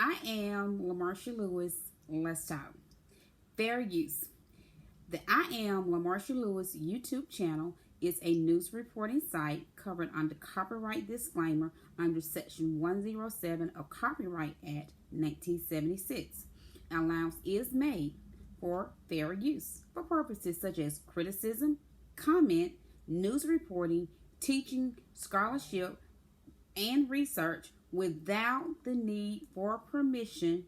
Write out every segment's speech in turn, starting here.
I am LaMarsha Lewis. Let's talk. Fair use. The I Am LaMarsha Lewis YouTube channel is a news reporting site covered under copyright disclaimer under Section 107 of Copyright Act 1976. Allowance is made for fair use for purposes such as criticism, comment, news reporting, teaching, scholarship, and research without the need for permission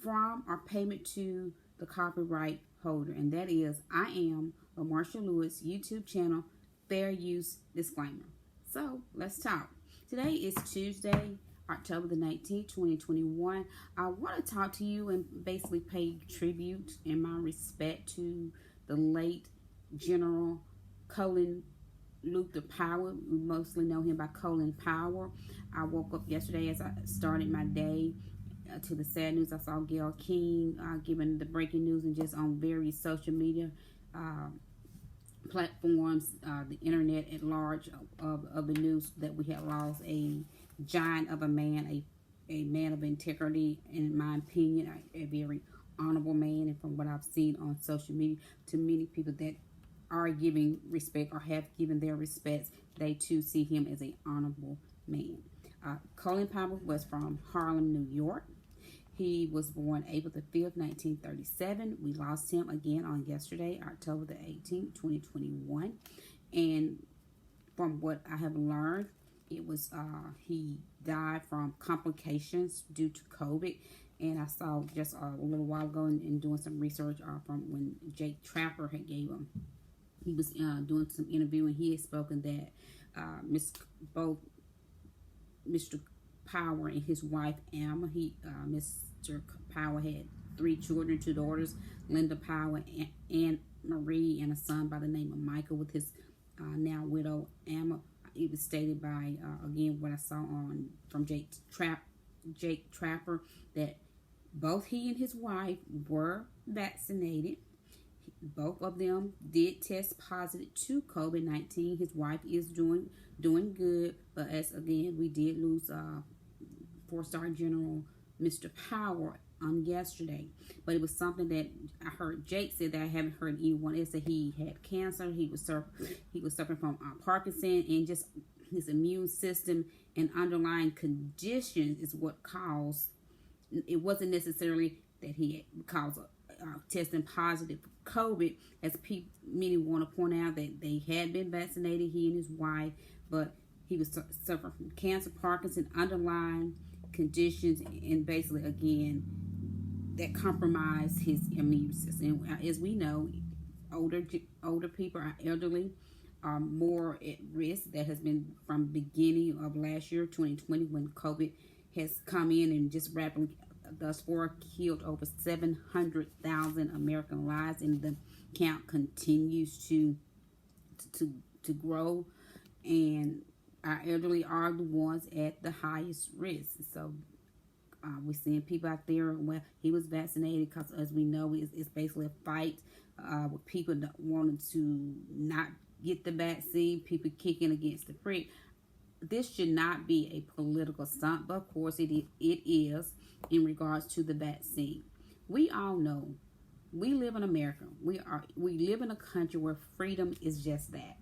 from or payment to the copyright holder. And that is I Am LaMarsha Lewis YouTube channel, fair use disclaimer. So let's talk. Today is Tuesday, October the 19th, 2021. I want to talk to you and basically pay tribute and my respect to the late General Colin Powell. We mostly know him by Colin Powell. I woke up yesterday as I started my day to the sad news. I saw Gail King giving the breaking news and just on various social media platforms, the internet at large of the news that we had lost a giant of a man, a man of integrity, and in my opinion, a very honorable man. And from what I've seen on social media, to many people that are giving respect or have given their respects, they too see him as an honorable man. Colin Powell was from Harlem, New York. He was born April the 5th, 1937. We lost him again on yesterday, October the 18th, 2021. And from what I have learned, it was he died from complications due to COVID. And I saw just a little while ago in doing some research from when Jake Trapper had gave him. He was doing some interviewing. He had spoken that Mr. Powell and his wife Alma, Mr. Powell had 3 children, 2 daughters, Linda Powell, and Marie, and a son by the name of Michael with his now widow Alma. It was stated by again what I saw from Jake Trapper that both he and his wife were vaccinated. Both of them did test positive to COVID-19. His wife is doing good, but as again we did lose 4-star General Mr. Powell on yesterday. But it was something that I heard Jake said that I haven't heard anyone else, that he had cancer. He was suffering from Parkinson, and just his immune system and underlying conditions is what caused. It wasn't necessarily that he had caused testing positive for COVID, as many want to point out that they had been vaccinated, he and his wife, but he was suffering from cancer, Parkinson, underlying conditions, and basically again that compromised his immune system. And as we know, older people, are elderly, are more at risk. That has been from beginning of last year, 2020, when COVID has come in and just rapidly thus far killed over 700,000 American lives, and the count continues to grow, and our elderly are the ones at the highest risk. So we're seeing people out there. Well, he was vaccinated because, as we know, it's basically a fight with people that wanted to not get the vaccine, people kicking against the prick. This should not be a political stunt, but of course it is in regards to the vaccine. We all know we live in America. We live in a country where freedom is just that,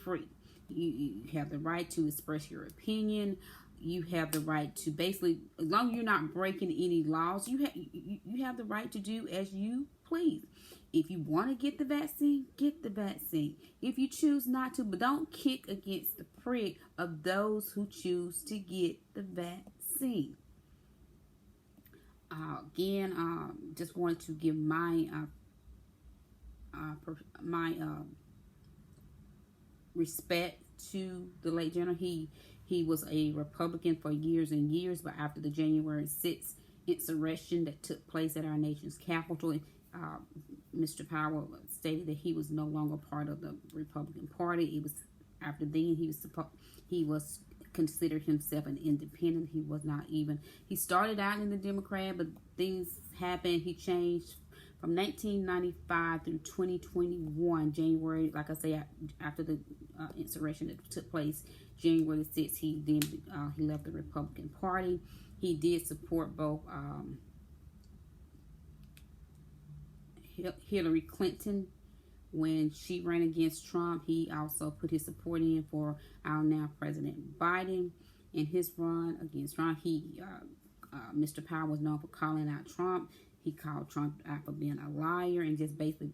free. You have the right to express your opinion. You have the right to basically, as long as you're not breaking any laws, you have the right to do as you please. If you want to get the vaccine, get the vaccine. If you choose not to, but don't kick against the prick of those who choose to get the vaccine. Just wanted to give my respect to the late general. He was a Republican for years and years, but after the January 6th insurrection that took place at our nation's capital, Mr. Powell stated that he was no longer part of the Republican Party. It was after then he was considered himself an independent. He was not even. He started out in the Democrat, but things happened. He changed from 1995 through 2021, January. Like I say, after the insurrection that took place, January 6th, he left the Republican Party. He did support both Hillary Clinton when she ran against Trump. He also put his support in for our now President Biden in his run against Trump. Mr. Powell was known for calling out Trump. He called Trump out for being a liar and just basically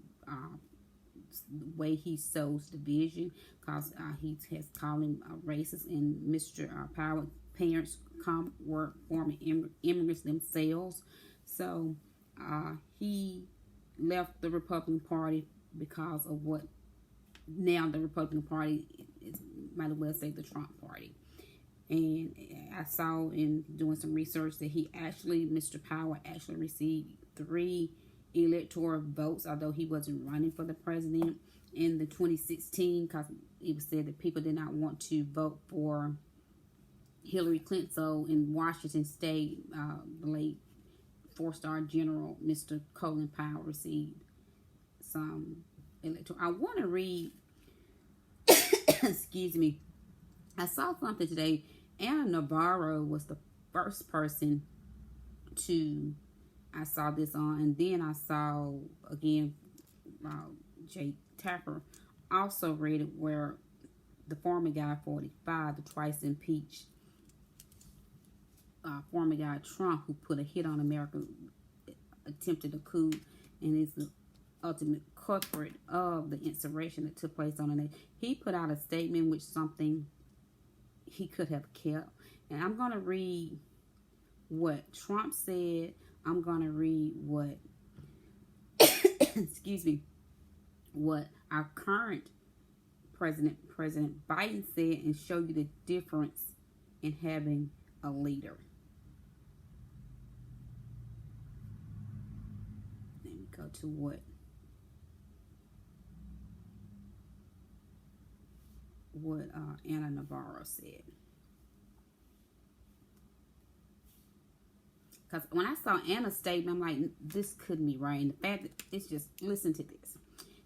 the way he sows division, because he has called him racist. And Mr. Powell parents were former immigrants themselves. So he left the Republican Party because of what now the Republican Party is, might as well say the Trump Party. And I saw in doing some research that Mr. Powell actually received 3 electoral votes, although he wasn't running for the president in the 2016, because it was said that people did not want to vote for Hillary Clinton. So in Washington State, the late 4-star General Mr. Colin Powell received some electoral. I want to read, excuse me, I saw something today. Anna Navarro was the first person I saw this on, and then I saw again Jay Tapper also read it, where the former guy 45, the twice impeached former guy Trump, who put a hit on America, attempted a coup, and is the ultimate culprit of the insurrection that took place on the day. He put out a statement which something he could have kept. And I'm going to read what Trump said. I'm going to read what, excuse me, what our current President Biden said, and show you the difference in having a leader. Let me go to what Anna Navarro said. Because when I saw Anna's statement, I'm like, this couldn't be right. And the fact that it's just, listen to this.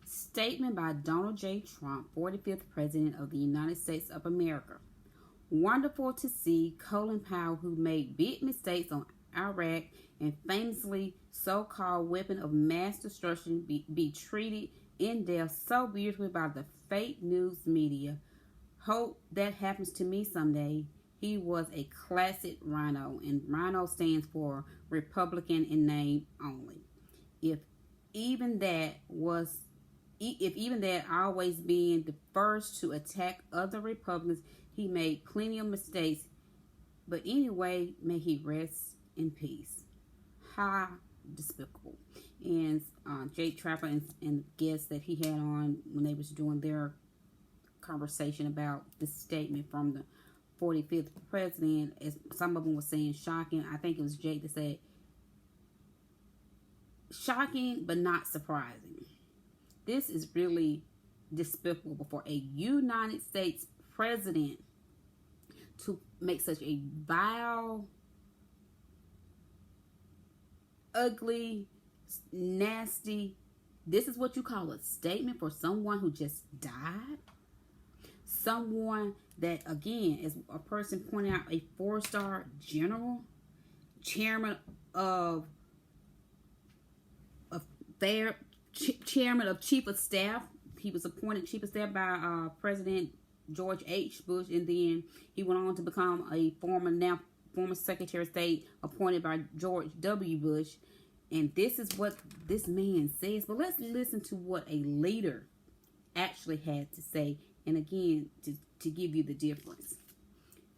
Statement by Donald J. Trump, 45th President of the United States of America. Wonderful to see Colin Powell, who made big mistakes on Iraq and famously so-called weapon of mass destruction, be treated in death so beautifully by the fake news media. Hope that happens to me someday. He was a classic rhino, and rhino stands for Republican in name only. If even that always being the first to attack other Republicans, he made plenty of mistakes. But anyway, may he rest in peace. How despicable. And Jake Trapper and guests that he had on when they was doing their conversation about the statement from the 45th president, as some of them were saying shocking. I think it was Jake that said shocking but not surprising. This is really despicable for a United States president to make such a vile, ugly, nasty, this is what you call a statement for someone who just died? Someone that, again, as a person pointed out, a 4-star general, chairman of chief of staff. He was appointed chief of staff by President George H. Bush, and then he went on to become a former Secretary of State appointed by George W. Bush. And this is what this man says. But let's listen to what a leader actually had to say. And again, to give you the difference.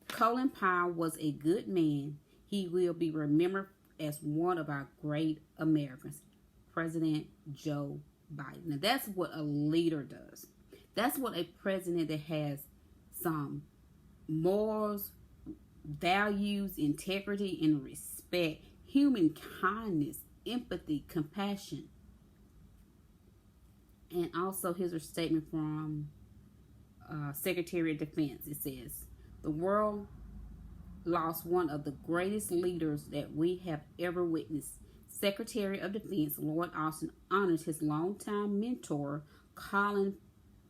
Colin Powell was a good man. He will be remembered as one of our great Americans. President Joe Biden. Now that's what a leader does. That's what a president that has some morals, values, integrity, and respect, human kindness, empathy, compassion. And also here's a statement from Secretary of Defense. It says, the world lost one of the greatest leaders that we have ever witnessed. Secretary of Defense Lloyd Austin honors his longtime mentor, Colin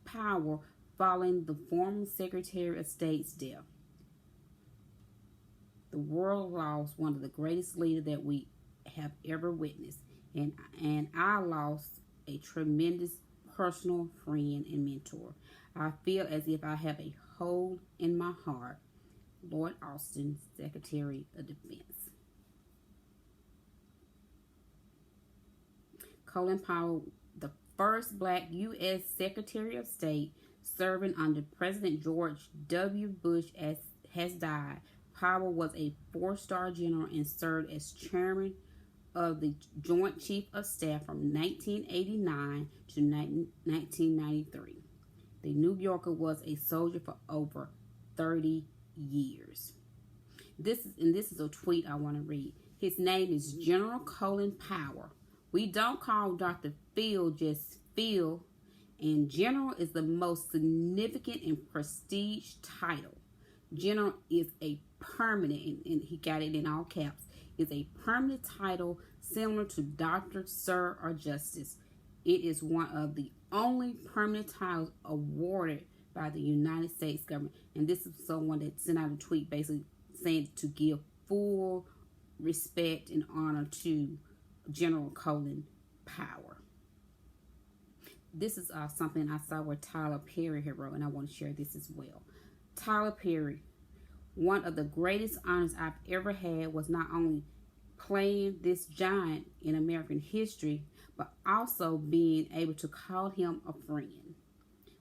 Powell, following the former Secretary of State's death. The world lost one of the greatest leaders that we have ever witnessed, and I lost a tremendous personal friend and mentor. I feel as if I have a hole in my heart. Lord Austin, Secretary of Defense. Colin Powell, the first black U.S. Secretary of State serving under President George W. Bush, has died. Powell was a four-star general and served as chairman of the Joint Chief of Staff from 1989 to 1993. The New Yorker was a soldier for over 30 years. This is a tweet I want to read. His name is General Colin Powell. We don't call Dr. Phil just Phil, and General is the most significant and prestige title. General is a permanent, and he got it in all caps, is a permanent title similar to Doctor, Sir, or Justice. It is one of the only permanent titles awarded by the United States government. And this is someone that sent out a tweet basically saying to give full respect and honor to General Colin Powell. This is something I saw where Tyler Perry had wrote, and I want to share this as well. Tyler Perry, one of the greatest honors I've ever had was not only playing this giant in American history, but also being able to call him a friend.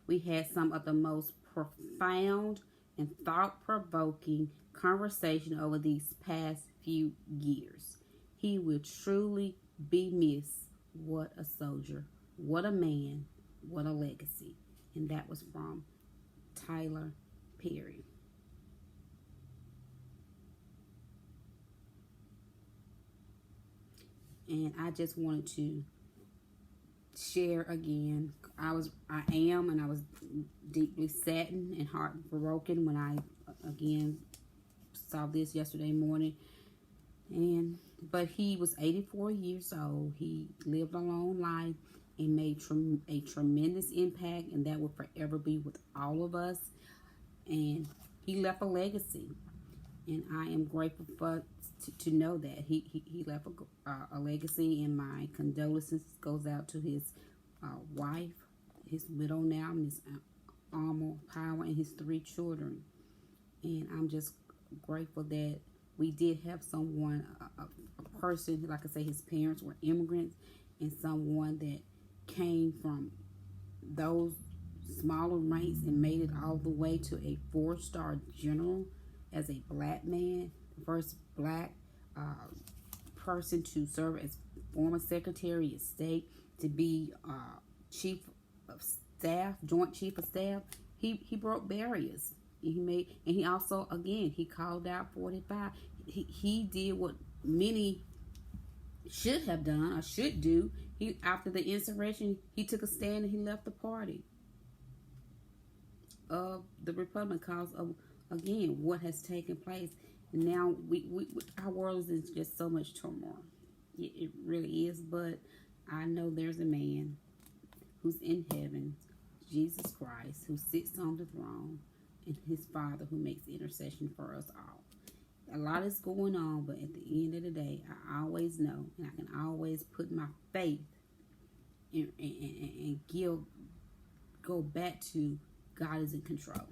We had some of the most profound and thought-provoking conversation over these past few years. He will truly be missed. What a soldier, what a man, what a legacy. And that was from Tyler Perry. And I just wanted to share again. I was deeply saddened and heartbroken when I again saw this yesterday morning. But he was 84 years old. He lived a long life and made a tremendous impact, and that will forever be with all of us. And he left a legacy, and I am grateful to know that he left a legacy. And my condolences goes out to his wife, his widow now, Miss Alma Powell, and his 3 children. And I'm just grateful that we did have someone, a person, like I say, his parents were immigrants, and someone that came from those smaller ranks and made it all the way to a 4-star general as a black man, the first black person to serve as former Secretary of State, to be Chief of Staff, Joint Chief of Staff. He broke barriers. He also, again, he called out 45. He did what many should have done or should do. After the insurrection, he took a stand and he left the party of the Republican cause of, again, what has taken place. And now our world is in just so much turmoil. It really is. But I know there's a man who's in heaven, Jesus Christ, who sits on the throne, and his Father who makes intercession for us all. A lot is going on, but at the end of the day, I always know, and I can always put my faith and go back to God is in control.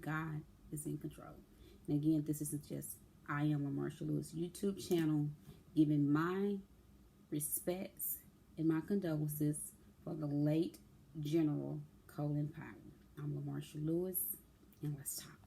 God is in control. And again, this isn't just I am LaMarsha Lewis YouTube channel, giving my respects and my condolences for the late General Colin Powell. I'm LaMarsha Lewis, and let's talk.